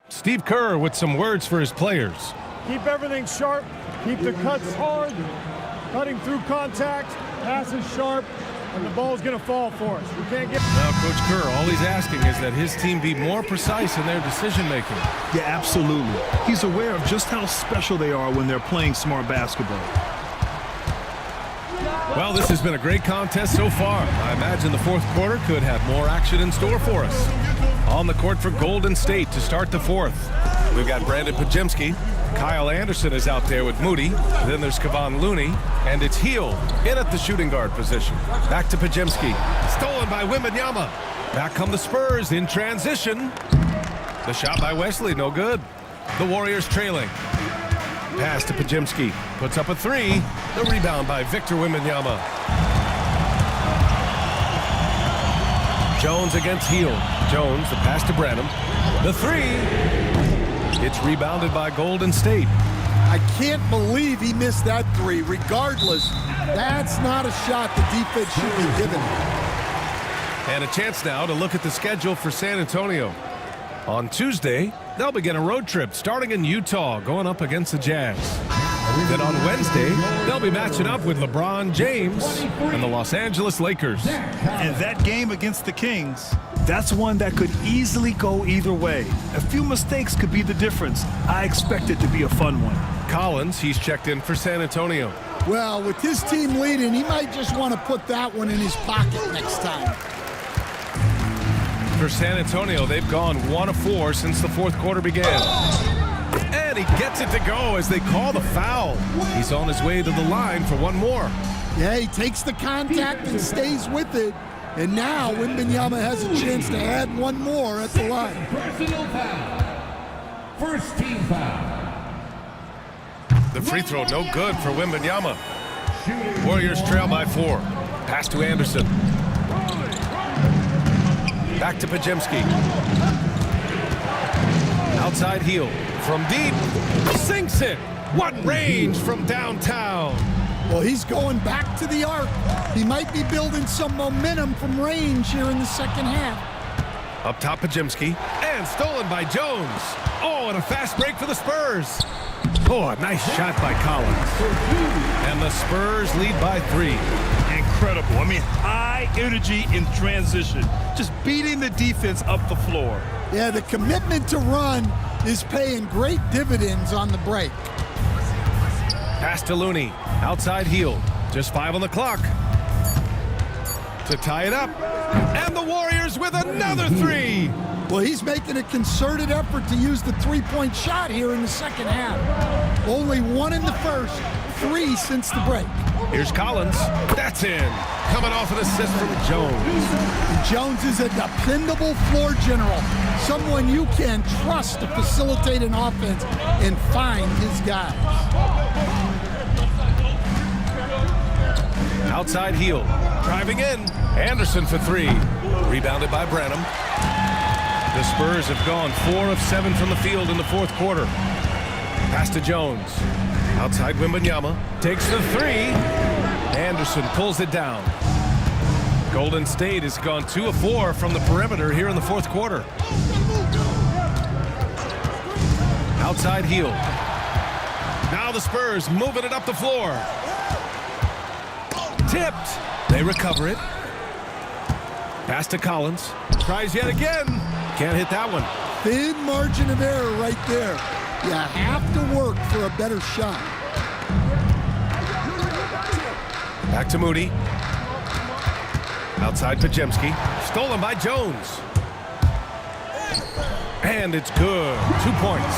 Steve Kerr with some words for his players. Keep everything sharp, keep the cuts hard, cutting through contact, passes sharp, and the ball's going to fall for us. We can't get... Now, Coach Kerr, all he's asking is that his team be more precise in their decision-making. Yeah, absolutely. He's aware of just how special they are when they're playing smart basketball. Well, this has been a great contest so far. I imagine the fourth quarter could have more action in store for us. On the court for Golden State to start the fourth. We've got Brandon Pajemski. Kyle Anderson is out there with Moody. Then there's Kevon Looney. And it's Heel in at the shooting guard position. Back to Pajemski. Stolen by Wembanyama. Back come the Spurs in transition. The shot by Wesley, no good. The Warriors trailing. Pass to Pajemski. Puts up a 3. The rebound by Victor Wembanyama. Jones against Heel. Jones, the pass to Branham. The 3. It's rebounded by Golden State. I can't believe he missed that 3. Regardless, that's not a shot the defense should be given. And a chance now to look at the schedule for San Antonio. On Tuesday, they'll begin a road trip starting in Utah, going up against the Jazz. Then on Wednesday, they'll be matching up with LeBron James and the Los Angeles Lakers. And that game against the Kings, that's one that could easily go either way. A few mistakes could be the difference. I expect it to be a fun one. Collins, he's checked in for San Antonio. Well, with his team leading, he might just want to put that one in his pocket next time. For San Antonio, they've gone 1 of 4 since the fourth quarter began. And he gets it to go as they call the foul. He's on his way to the line for one more. Yeah, he takes the contact and stays with it. And now Wembanyama has a chance to add one more at the line. Personal foul. First team foul. The free throw no good for Wembanyama. Warriors trail by 4. Pass to Anderson. Back to Pajemski. Outside Heel. From deep. Sinks it. What range from downtown. Well, he's going back to the arc. He might be building some momentum from range here in the second half. Up top Pajemski. And stolen by Jones. Oh, and a fast break for the Spurs. Oh, a nice shot by Collins. And the Spurs lead by 3. Incredible. I mean, high energy in transition. Just beating the defense up the floor. Yeah, the commitment to run is paying great dividends on the break. Pass to Looney. Outside Heel. Just 5 on the clock. To tie it up. And the Warriors with another 3. Well, he's making a concerted effort to use the three-point shot here in the second half. Only 1 in the first, 3 since the break. Here's Collins. That's in. Coming off an assist from Jones. Jones is a dependable floor general, someone you can trust to facilitate an offense and find his guys. Outside heel. Driving in. Anderson for 3. Rebounded by Branham. The Spurs have gone 4 of 7 from the field in the fourth quarter. Pass to Jones. Outside Wembanyama. Takes the 3. Anderson pulls it down. Golden State has gone 2 of 4 from the perimeter here in the fourth quarter. Outside heel. Now the Spurs moving it up the floor. Tipped. They recover it. Pass to Collins. Tries yet again. Can't hit that one. Thin margin of error right there. You have to work for a better shot. Back to Moody. Outside Pajemski. Stolen by Jones. And it's good. 2 points.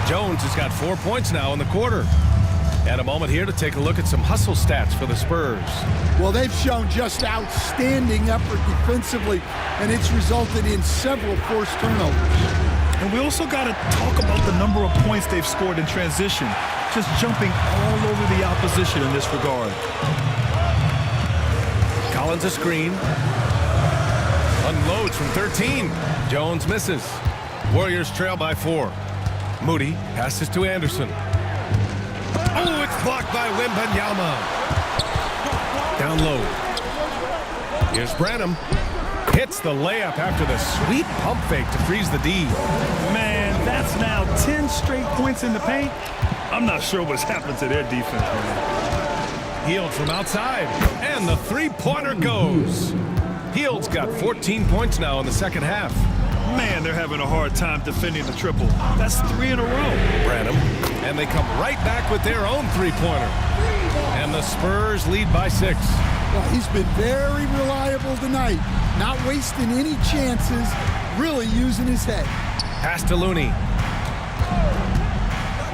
Jones has got 4 points now in the quarter. And a moment here to take a look at some hustle stats for the Spurs. Well, they've shown just outstanding effort defensively, and it's resulted in several forced turnovers. And we also got to talk about the number of points they've scored in transition, just jumping all over the opposition in this regard. Collins a screen. Unloads from 13. Jones misses. Warriors trail by 4. Moody passes to Anderson. Oh, it's blocked by Wembanyama. Down low. Here's Branham. Hits the layup after the sweet pump fake to freeze the D. Man, that's now 10 straight points in the paint. I'm not sure what's happened to their defense, man. Hield from outside. And the three-pointer goes. Hield's got 14 points now in the second half. Man, they're having a hard time defending the triple. That's 3 in a row. Branham. And they come right back with their own three-pointer. And the Spurs lead by 6. Well, he's been very reliable tonight. Not wasting any chances, really using his head. Pass to Looney.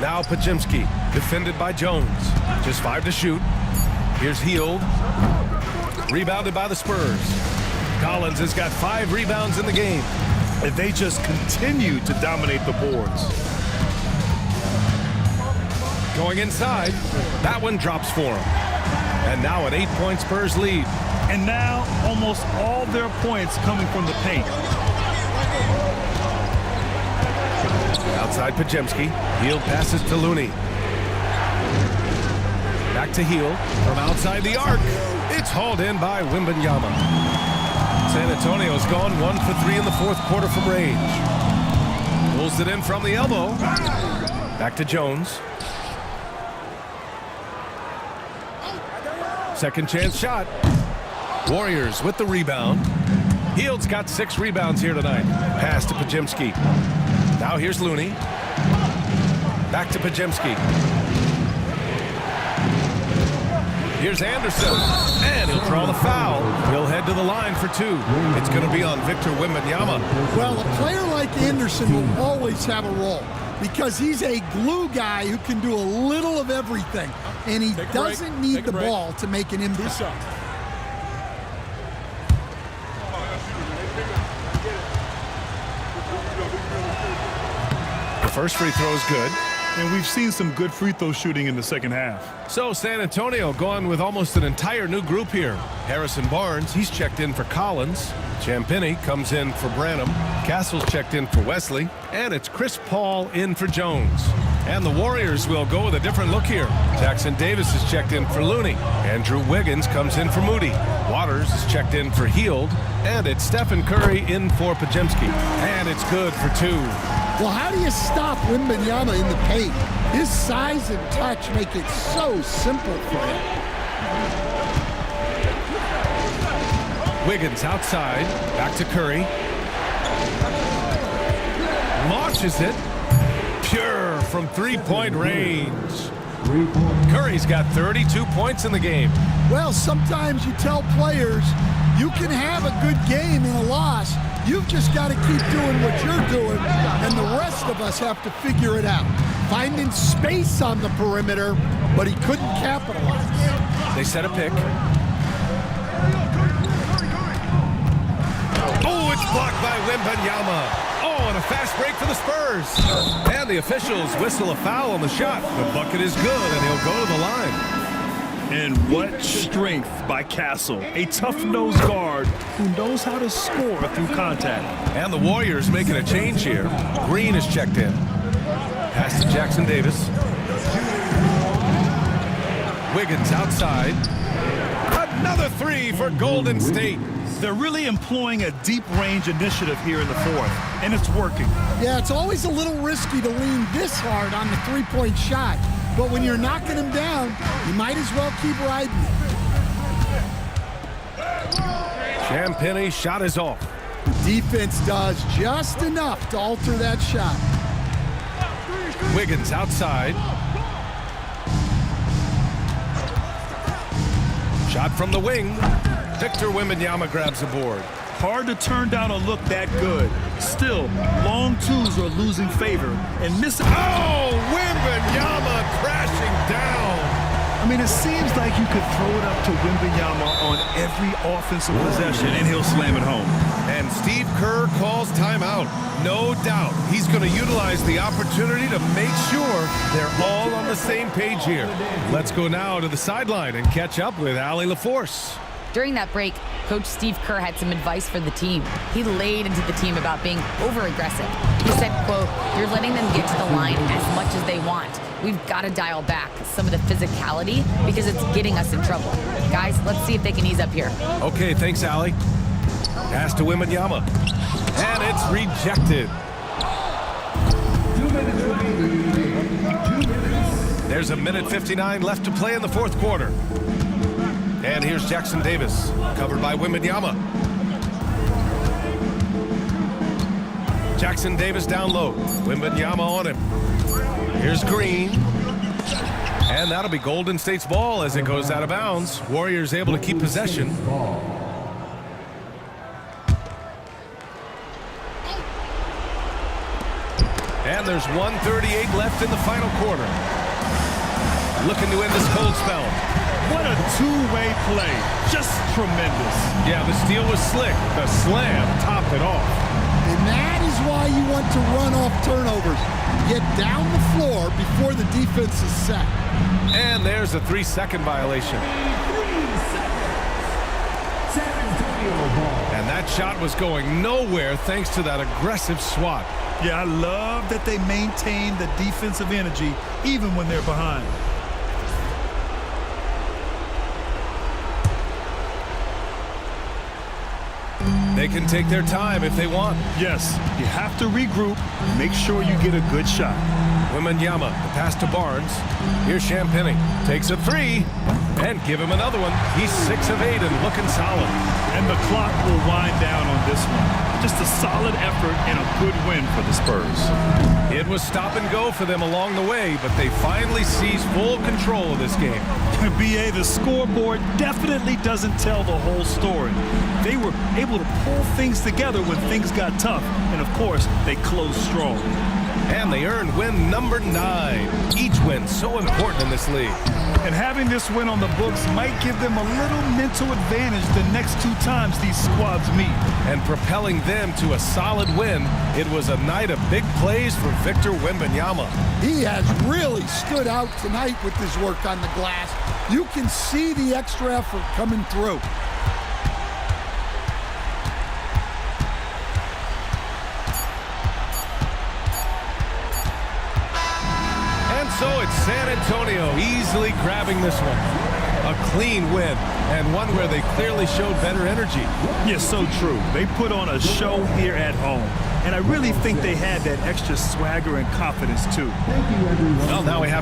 Now Pajemski, defended by Jones. Just 5 to shoot. Here's Hield. Rebounded by the Spurs. Collins has got 5 rebounds in the game. And they just continue to dominate the boards. Going inside. That one drops for him. And now an 8-point Spurs lead. And now almost all their points coming from the paint. Outside Pajemski. Hield passes to Looney. Back to Hield. From outside the arc. It's hauled in by Wembanyama. San Antonio's gone 1 for 3 in the fourth quarter from range. Pulls it in from the elbow. Back to Jones. Second chance shot. Warriors with the rebound. Hield's got 6 rebounds here tonight. Pass to Pajemski. Now here's Looney. Back to Pajemski. Here's Anderson. And he'll draw the foul. He'll head to the line for 2. It's going to be on Victor Wembanyama. Well, a player like Anderson will always have a role because he's a glue guy who can do a little of everything. And he doesn't need the ball to make an impact. The first free throw is good. And we've seen some good free throw shooting in the second half. So San Antonio going with almost an entire new group here. Harrison Barnes, he's checked in for Collins. Champagny comes in for Branham. Castle's checked in for Wesley. And it's Chris Paul in for Jones. And the Warriors will go with a different look here. Jackson Davis is checked in for Looney. Andrew Wiggins comes in for Moody. Waters is checked in for Hield. And it's Stephen Curry in for Pajemski. And it's good for 2. Well, how do you stop Wembanyama in the paint? His size and touch make it so simple for him. Wiggins outside. Back to Curry. Launches it. Pure from three-point range. Curry's got 32 points in the game. Well, sometimes you tell players you can have a good game in a loss, You've just got to keep doing what you're doing, and the rest of us have to figure it out. Finding space on the perimeter, but he couldn't capitalize. They set a pick. Oh, it's blocked by Wembanyama. Oh, and a fast break for the Spurs. And the officials whistle a foul on the shot. The bucket is good, and he'll go to the line. And what strength by Castle, a tough-nosed guard who knows how to score through contact. And the Warriors making a change here. Green is checked in. Pass to Jackson Davis. Wiggins outside. Another three for Golden State. They're really employing a deep-range initiative here in the fourth, and it's working. Yeah, it's always a little risky to lean this hard on the three-point shot. But when you're knocking him down, you might as well keep riding it. Champagne's shot is off. Defense does just enough to alter that shot. Wiggins outside. Shot from the wing. Victor Wembanyama grabs the board. Hard to turn down a look that good. Still, long twos are losing favor and missing. Oh, Wembanyama crashing down. I mean, it seems like you could throw it up to Wembanyama on every offensive possession and he'll slam it home. And Steve Kerr calls timeout. No doubt he's going to utilize the opportunity to make sure they're all on the same page here. Let's go now to the sideline and catch up with Allie LaForce. During that break, Coach Steve Kerr had some advice for the team. He laid into the team about being over-aggressive. He said, quote, "You're letting them get to the line as much as they want. We've got to dial back some of the physicality because it's getting us in trouble. Guys, let's see if they can ease up here." Okay, thanks, Allie. Pass to Wembanyama. And it's rejected. 2 minutes remaining. 2 minutes. There's a minute 59 left to play in the fourth quarter. And here's Jackson Davis, covered by Wembanyama. Jackson Davis down low. Wembanyama on him. Here's Green. And that'll be Golden State's ball as it goes out of bounds. Warriors able to keep possession. And there's 1:38 left in the final quarter. Looking to end this cold spell. What a two-way play. Just tremendous. Yeah, the steal was slick. The slam topped it off. And that is why you want to run off turnovers. Get down the floor before the defense is set. And there's a 3-second violation. 3 seconds. San Antonio ball. And that shot was going nowhere thanks to that aggressive swat. Yeah, I love that they maintain the defensive energy even when they're behind. They can take their time if they want. Yes, you have to regroup, make sure you get a good shot. Wembanyama, the pass to Barnes. Here's Champagnie. Takes a three. And give him another one. He's 6 of 8 and looking solid. And the clock will wind down on this one. Just a solid effort and a good win for the Spurs. It was stop and go for them along the way, but they finally seized full control of this game. BA, the scoreboard definitely doesn't tell the whole story. They were able to pull things together when things got tough, and of course, they closed strong. And they earned win number 9. Each win so important in this league. And having this win on the books might give them a little mental advantage the next 2 times these squads meet. And propelling them to a solid win, it was a night of big plays for Victor Wembanyama. He has really stood out tonight with his work on the glass. You can see the extra effort coming through. So it's San Antonio easily grabbing this one. A clean win, and one where they clearly showed better energy. Yes, so true. They put on a show here at home. And I really think they had that extra swagger and confidence, too. Thank you, everyone. Well, now we have